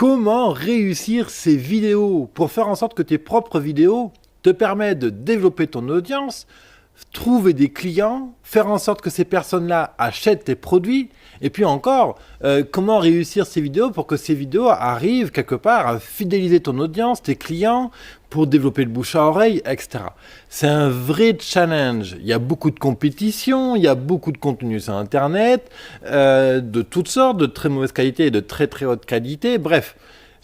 Comment réussir ces vidéos pour faire en sorte que tes propres vidéos te permettent de développer ton audience, trouver des clients, faire en sorte que ces personnes-là achètent tes produits, et puis encore, comment réussir ces vidéos pour que ces vidéos arrivent quelque part à fidéliser ton audience, tes clients, pour développer le bouche à oreille, etc. C'est un vrai challenge. Il y a beaucoup de compétition, il y a beaucoup de contenu sur Internet, de toutes sortes, de très mauvaise qualité et de très très haute qualité, bref.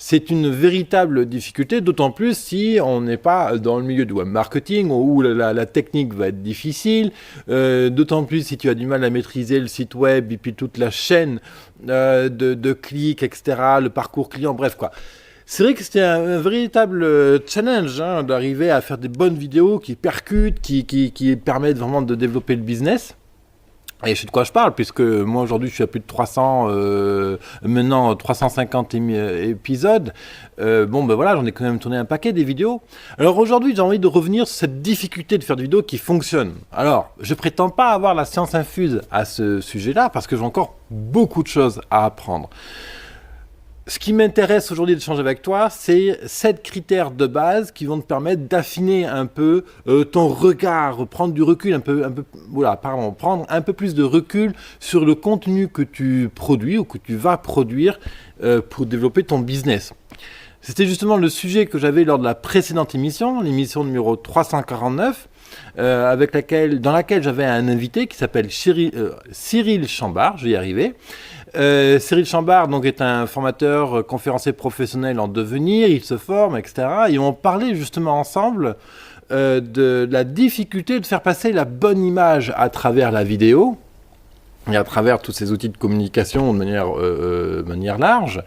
C'est une véritable difficulté, d'autant plus si on n'est pas dans le milieu du web marketing où la technique va être difficile, d'autant plus si tu as du mal à maîtriser le site web et puis toute la chaîne de clics, etc., le parcours client, bref quoi. C'est vrai que c'était un véritable challenge d'arriver à faire des bonnes vidéos qui percutent, qui permettent vraiment de développer le business. Et je sais de quoi je parle, puisque moi aujourd'hui je suis à plus de 300, maintenant 350 épisodes. Bon ben voilà, j'en ai quand même tourné un paquet des vidéos. Alors aujourd'hui j'ai envie de revenir sur cette difficulté de faire des vidéos qui fonctionnent. Alors je prétends pas avoir la science infuse à ce sujet-là, parce que j'ai encore beaucoup de choses à apprendre. Ce qui m'intéresse aujourd'hui d'échanger avec toi, c'est 7 critères de base qui vont te permettre d'affiner un peu ton regard, prendre du recul, prendre un peu plus de recul sur le contenu que tu produis ou que tu vas produire pour développer ton business. C'était justement le sujet que j'avais lors de la précédente émission, l'émission numéro 349, dans laquelle j'avais un invité qui s'appelle Cyril Chambard, je vais y arriver. Cyril Chambard donc, est un formateur conférencier professionnel en devenir, il se forme, etc. Et on parlait justement ensemble de la difficulté de faire passer la bonne image à travers la vidéo et à travers tous ces outils de communication de manière large.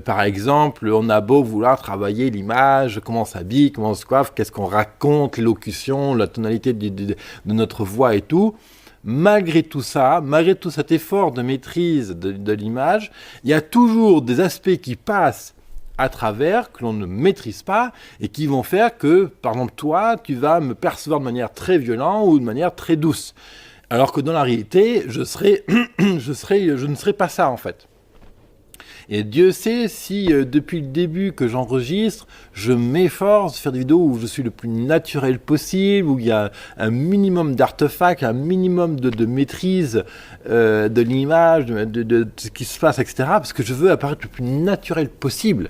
Par exemple, on a beau vouloir travailler l'image, comment on s'habille, comment on se coiffe, qu'est-ce qu'on raconte, l'élocution, la tonalité de notre voix et tout. Malgré tout ça, malgré tout cet effort de maîtrise de l'image, il y a toujours des aspects qui passent à travers, que l'on ne maîtrise pas, et qui vont faire que, par exemple, toi, tu vas me percevoir de manière très violente ou de manière très douce. Alors que dans la réalité, je ne serais pas ça, en fait. Et Dieu sait si depuis le début que j'enregistre, je m'efforce de faire des vidéos où je suis le plus naturel possible, où il y a un minimum d'artefacts, un minimum de maîtrise de l'image, de ce qui se passe, etc. Parce que je veux apparaître le plus naturel possible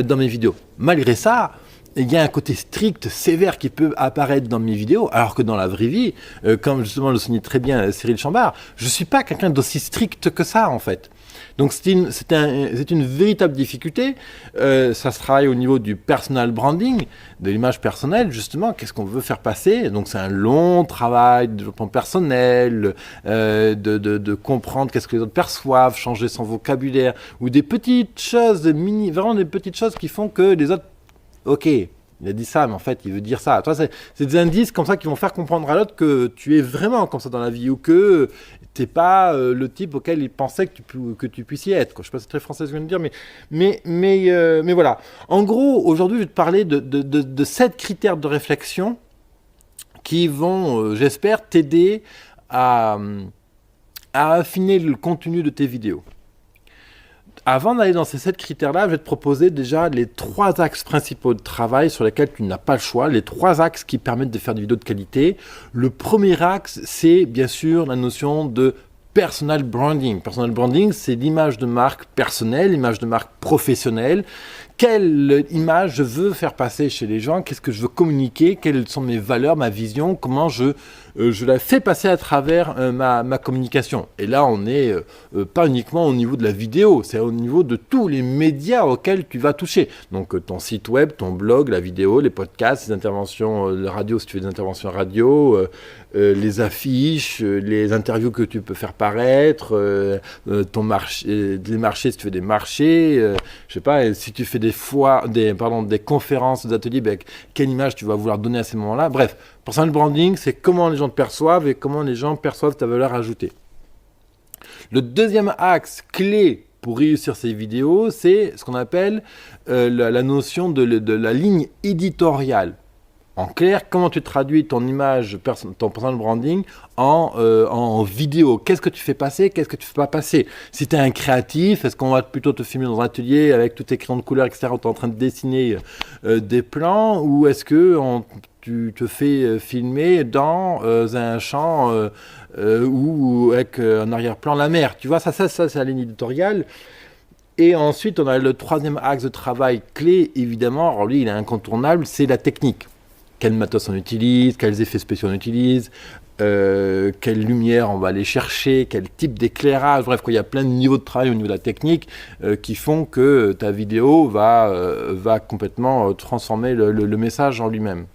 dans mes vidéos. Malgré ça, il y a un côté strict, sévère qui peut apparaître dans mes vidéos, alors que dans la vraie vie, comme justement le souligne très bien Cyril Chambard, je ne suis pas quelqu'un d'aussi strict que ça en fait. Donc c'est une véritable difficulté, ça se travaille au niveau du personal branding, de l'image personnelle justement, qu'est-ce qu'on veut faire passer, donc c'est un long travail de développement personnel, de comprendre qu'est-ce que les autres perçoivent, changer son vocabulaire, ou des petites choses, vraiment des petites choses qui font que les autres, ok, il a dit ça, mais en fait, il veut dire ça. Toi, c'est des indices comme ça qui vont faire comprendre à l'autre que tu es vraiment comme ça dans la vie ou que tu n'es pas le type auquel il pensait que tu puisses y être. Quoi. Je ne sais pas si c'est très français ce que je viens de dire, mais voilà. En gros, aujourd'hui, je vais te parler de 7 critères de réflexion qui vont, j'espère, t'aider à affiner le contenu de tes vidéos. Avant d'aller dans ces 7 critères-là, je vais te proposer déjà les 3 axes principaux de travail sur lesquels tu n'as pas le choix, les 3 axes qui permettent de faire des vidéos de qualité. Le premier axe, c'est bien sûr la notion de personal branding. Personal branding, c'est l'image de marque personnelle, l'image de marque professionnelle. Quelle image je veux faire passer chez les gens, qu'est-ce que je veux communiquer, quelles sont mes valeurs, ma vision, comment je la fais passer à travers ma communication. Et là, on n'est pas uniquement au niveau de la vidéo, c'est au niveau de tous les médias auxquels tu vas toucher. Donc ton site web, ton blog, la vidéo, les podcasts, les interventions de radio si tu fais des interventions radio, les affiches, les interviews que tu peux faire paraître, ton marché, des marchés si tu fais des marchés, je sais pas, si tu fais des conférences, des ateliers, quelle image tu vas vouloir donner à ces moments-là. Bref, personal branding, c'est comment les gens te perçoivent et comment les gens perçoivent ta valeur ajoutée. Le deuxième axe clé pour réussir ces vidéos, c'est ce qu'on appelle la notion de la ligne éditoriale. En clair, comment tu traduis ton image, ton personal branding en vidéo? Qu'est-ce que tu fais passer? Qu'est-ce que tu fais pas passer? Si tu es un créatif, est-ce qu'on va plutôt te filmer dans un atelier avec tous tes crayons de couleur, etc., où tu es en train de dessiner des plans? Ou est-ce que tu te fais filmer dans un champ ou avec en arrière-plan la mer? Tu vois, ça c'est la ligne éditoriale. Et ensuite, on a le troisième axe de travail clé, évidemment. Alors lui, il est incontournable, c'est la technique. Quel matos on utilise, quels effets spéciaux on utilise, quelle lumière on va aller chercher, quel type d'éclairage. Bref, il y a plein de niveaux de travail au niveau de la technique qui font que ta vidéo va complètement transformer le message en lui-même.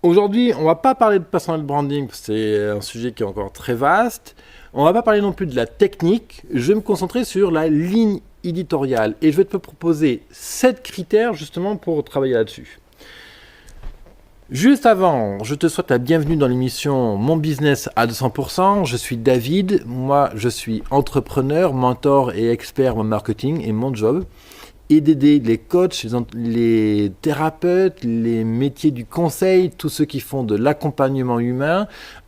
Aujourd'hui, on ne va pas parler de personal branding, c'est un sujet qui est encore très vaste. On ne va pas parler non plus de la technique. Je vais me concentrer sur la ligne éditoriale et je vais te proposer 7 critères justement pour travailler là-dessus. Juste avant, je te souhaite la bienvenue dans l'émission Mon Business à 200%. Je suis David, moi je suis entrepreneur, mentor et expert en marketing et mon job est d'aider les coachs, les thérapeutes, les métiers du conseil, tous ceux qui font de l'accompagnement humain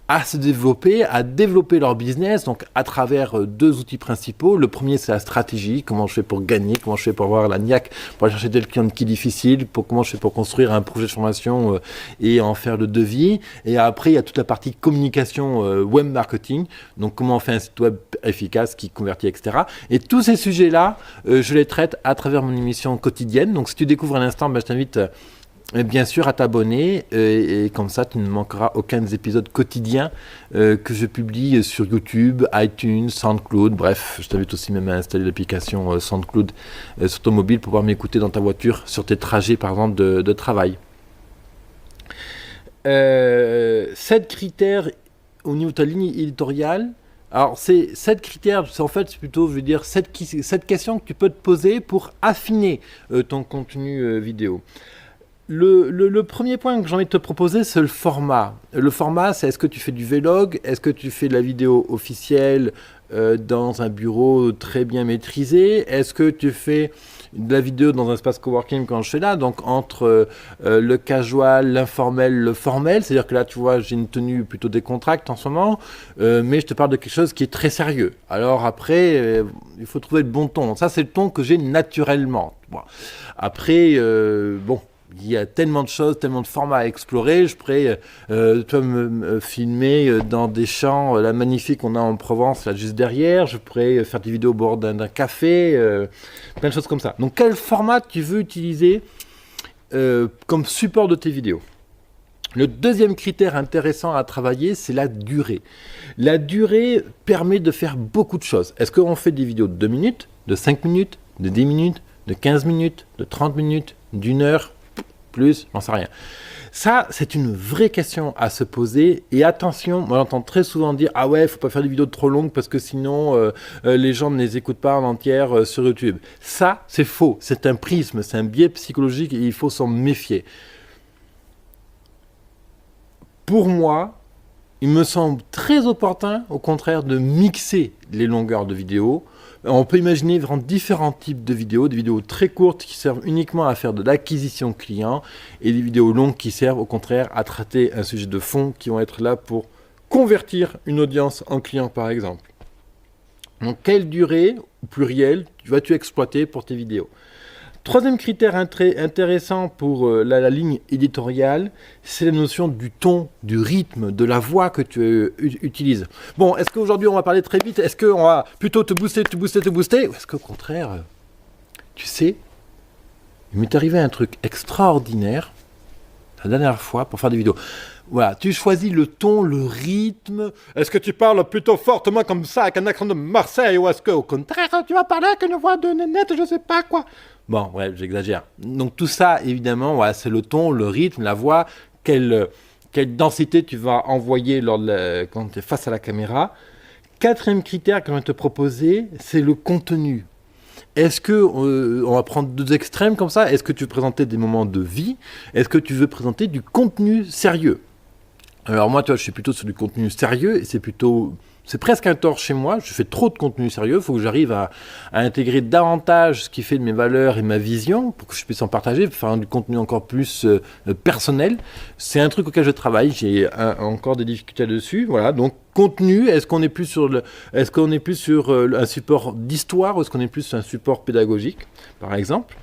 à se développer, à développer leur business, donc à travers 2 outils principaux. Le premier, c'est la stratégie, comment je fais pour gagner, comment je fais pour avoir la niaque, pour aller chercher des clients qui est difficile, comment je fais pour construire un projet de formation et en faire le devis. Et après, il y a toute la partie communication web marketing, donc comment on fait un site web efficace qui convertit, etc. Et tous ces sujets-là, je les traite à travers mon émission quotidienne. Donc si tu découvres à l'instant, je t'invite bien sûr à t'abonner et comme ça tu ne manqueras aucun des épisodes quotidiens que je publie sur YouTube, iTunes, SoundCloud. Bref, je t'invite aussi même à installer l'application SoundCloud sur ton mobile pour pouvoir m'écouter dans ta voiture sur tes trajets par exemple de travail. 7 critères au niveau de ta ligne éditoriale. Alors, ces 7 critères, en fait, c'est plutôt, je veux dire, 7 questions que tu peux te poser pour affiner ton contenu vidéo. Le premier point que j'ai envie de te proposer, c'est le format. Le format, c'est est-ce que tu fais du vlog? Est-ce que tu fais de la vidéo officielle dans un bureau très bien maîtrisé? Est-ce que tu fais de la vidéo dans un espace coworking quand je fais là? Donc entre le casual, l'informel, le formel. C'est-à-dire que là, tu vois, j'ai une tenue plutôt décontractée en ce moment, mais je te parle de quelque chose qui est très sérieux. Alors après, il faut trouver le bon ton. Ça, c'est le ton que j'ai naturellement. Bon. Après, bon... Il y a tellement de choses, tellement de formats à explorer. Je pourrais me filmer dans des champs là, magnifiques qu'on a en Provence, là juste derrière. Je pourrais faire des vidéos au bord d'un café, plein de choses comme ça. Donc, quel format tu veux utiliser comme support de tes vidéos? Le deuxième critère intéressant à travailler, c'est la durée. La durée permet de faire beaucoup de choses. Est-ce qu'on fait des vidéos de 2 minutes, de 5 minutes, de 10 minutes, de 15 minutes, de 30 minutes, d'1 heure? Plus, j'en sais rien. Ça, c'est une vraie question à se poser. Et attention, moi j'entends très souvent dire « Ah ouais, il ne faut pas faire des vidéos trop longues parce que sinon les gens ne les écoutent pas en entière sur YouTube. » Ça, c'est faux. C'est un prisme, c'est un biais psychologique et il faut s'en méfier. Pour moi, il me semble très opportun, au contraire, de mixer les longueurs de vidéos. On peut imaginer vraiment différents types de vidéos, des vidéos très courtes qui servent uniquement à faire de l'acquisition client et des vidéos longues qui servent au contraire à traiter un sujet de fond qui vont être là pour convertir une audience en client par exemple. Donc quelle durée, au pluriel, vas-tu exploiter pour tes vidéos? Troisième critère intéressant pour la ligne éditoriale, c'est la notion du ton, du rythme, de la voix que tu utilises. Bon, est-ce qu'aujourd'hui on va parler très vite? Est-ce qu'on va plutôt te booster? Ou est-ce qu'au contraire, tu sais, il m'est arrivé un truc extraordinaire la dernière fois pour faire des vidéos. Voilà, tu choisis le ton, le rythme. Est-ce que tu parles plutôt fortement comme ça, avec un accent de Marseille, ou est-ce qu'au contraire, tu vas parler avec une voix de nénette, je sais pas quoi? Bon, ouais, j'exagère. Donc tout ça, évidemment, voilà, c'est le ton, le rythme, la voix, quelle densité tu vas envoyer quand tu es face à la caméra. Quatrième critère que je vais te proposer, c'est le contenu. Est-ce que, on va prendre 2 extrêmes comme ça, est-ce que tu veux présenter des moments de vie? Est-ce que tu veux présenter du contenu sérieux? Alors moi, tu vois, je suis plutôt sur du contenu sérieux et c'est plutôt C'est presque un tort chez moi, je fais trop de contenu sérieux, il faut que j'arrive à intégrer davantage ce qui fait de mes valeurs et ma vision pour que je puisse en partager, faire du contenu encore plus personnel. C'est un truc auquel je travaille, j'ai encore des difficultés dessus. Voilà, donc contenu, est-ce qu'on est plus sur, un support d'histoire ou est-ce qu'on est plus sur un support pédagogique, par exemple.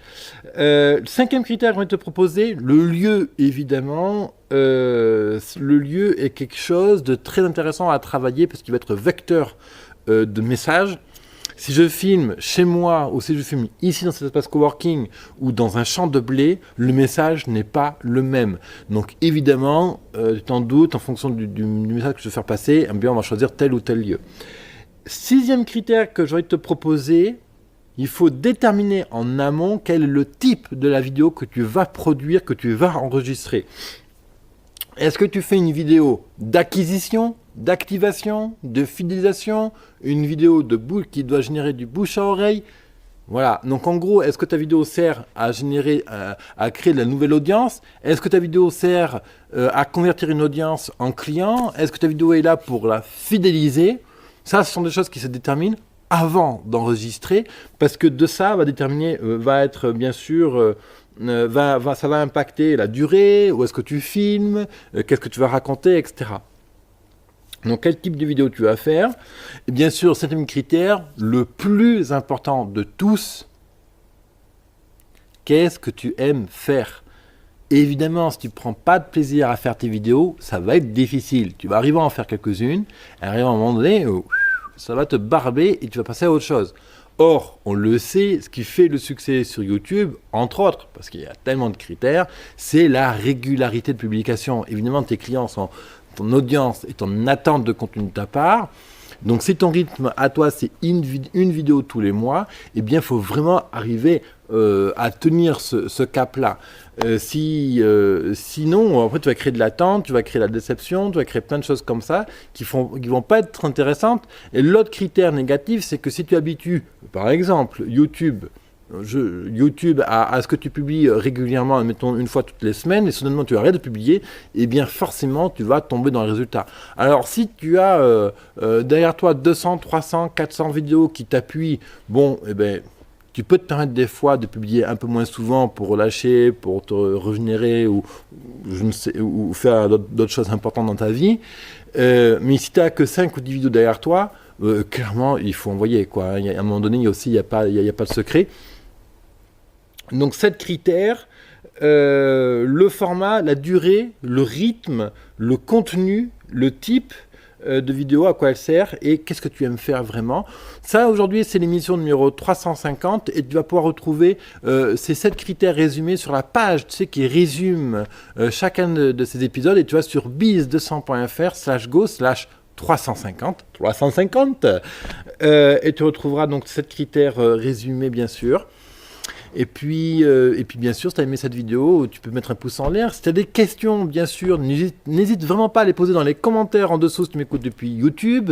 Cinquième critère que je vais te proposer, le lieu, évidemment. Le lieu est quelque chose de très intéressant à travailler parce qu'il va être vecteur de messages. Si je filme chez moi ou si je filme ici dans cet espace coworking ou dans un champ de blé, le message n'est pas le même. Donc évidemment, tu t'en doutes, en fonction du message que je veux faire passer, eh bien, on va choisir tel ou tel lieu. Sixième critère que j'aurais te proposer, il faut déterminer en amont quel est le type de la vidéo que tu vas produire, que tu vas enregistrer. Est-ce que tu fais une vidéo d'acquisition, d'activation, de fidélisation, une vidéo qui doit générer du bouche à oreille? Voilà, donc en gros, est-ce que ta vidéo sert à créer de la nouvelle audience? Est-ce que ta vidéo sert à convertir une audience en client? Est-ce que ta vidéo est là pour la fidéliser? Ça, ce sont des choses qui se déterminent avant d'enregistrer, parce que de ça va être bien sûr... ça va impacter la durée, où est-ce que tu filmes, qu'est-ce que tu vas raconter, etc. Donc, quel type de vidéo tu vas faire? Et bien sûr, septième critère, le plus important de tous, qu'est-ce que tu aimes faire? Et évidemment, si tu ne prends pas de plaisir à faire tes vidéos, ça va être difficile. Tu vas arriver à en faire quelques-unes, et arriver à un moment donné, ça va te barber et tu vas passer à autre chose. Or, on le sait, ce qui fait le succès sur YouTube, entre autres, parce qu'il y a tellement de critères, c'est la régularité de publication. Évidemment, tes clients sont ton audience et ton attente de contenu de ta part. Donc, si ton rythme à toi, c'est une vidéo tous les mois, eh bien, il faut vraiment arriver à tenir ce cap-là. Sinon, après, tu vas créer de l'attente, tu vas créer la déception, tu vas créer plein de choses comme ça qui vont pas être intéressantes. Et l'autre critère négatif, c'est que si tu habitues, par exemple, YouTube à ce que tu publies régulièrement, mettons une fois toutes les semaines, et soudainement tu arrêtes de publier, eh bien forcément tu vas tomber dans le résultat. Alors si tu as derrière toi 200, 300, 400 vidéos qui t'appuient, bon, eh ben tu peux te permettre des fois de publier un peu moins souvent pour relâcher, pour te régénérer ou faire d'autres choses importantes dans ta vie. Mais si tu n'as que 5 ou 10 vidéos derrière toi, clairement, il faut envoyer, quoi. À un moment donné, il n'y a pas de secret. Donc, 7 critères, le format, la durée, le rythme, le contenu, le type de vidéo, à quoi elle sert et qu'est-ce que tu aimes faire vraiment. Ça, aujourd'hui, c'est l'émission numéro 350 et tu vas pouvoir retrouver ces 7 critères résumés sur la page, tu sais, qui résume chacun de ces épisodes et tu vas sur biz200.fr/go/350 et tu retrouveras donc 7 critères résumés, bien sûr. Et puis bien sûr, si tu as aimé cette vidéo, tu peux mettre un pouce en l'air. Si tu as des questions, bien sûr, n'hésite vraiment pas à les poser dans les commentaires en dessous si tu m'écoutes depuis YouTube.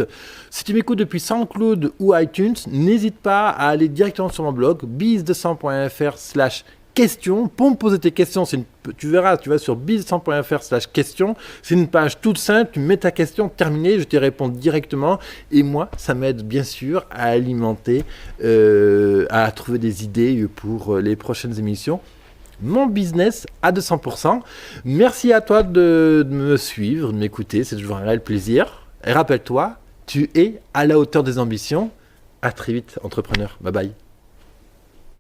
Si tu m'écoutes depuis SoundCloud ou iTunes, n'hésite pas à aller directement sur mon blog, biz200.fr/questions pour me poser tes questions. Tu verras, tu vas sur biz200.fr/questions. C'est une page toute simple, tu mets ta question, terminée, je te réponds directement. Et moi, ça m'aide bien sûr à alimenter, à trouver des idées pour les prochaines émissions. Mon business à 200%. Merci à toi de me suivre, de m'écouter, c'est toujours un réel plaisir. Et rappelle-toi, tu es à la hauteur des ambitions. À très vite, entrepreneur. Bye bye.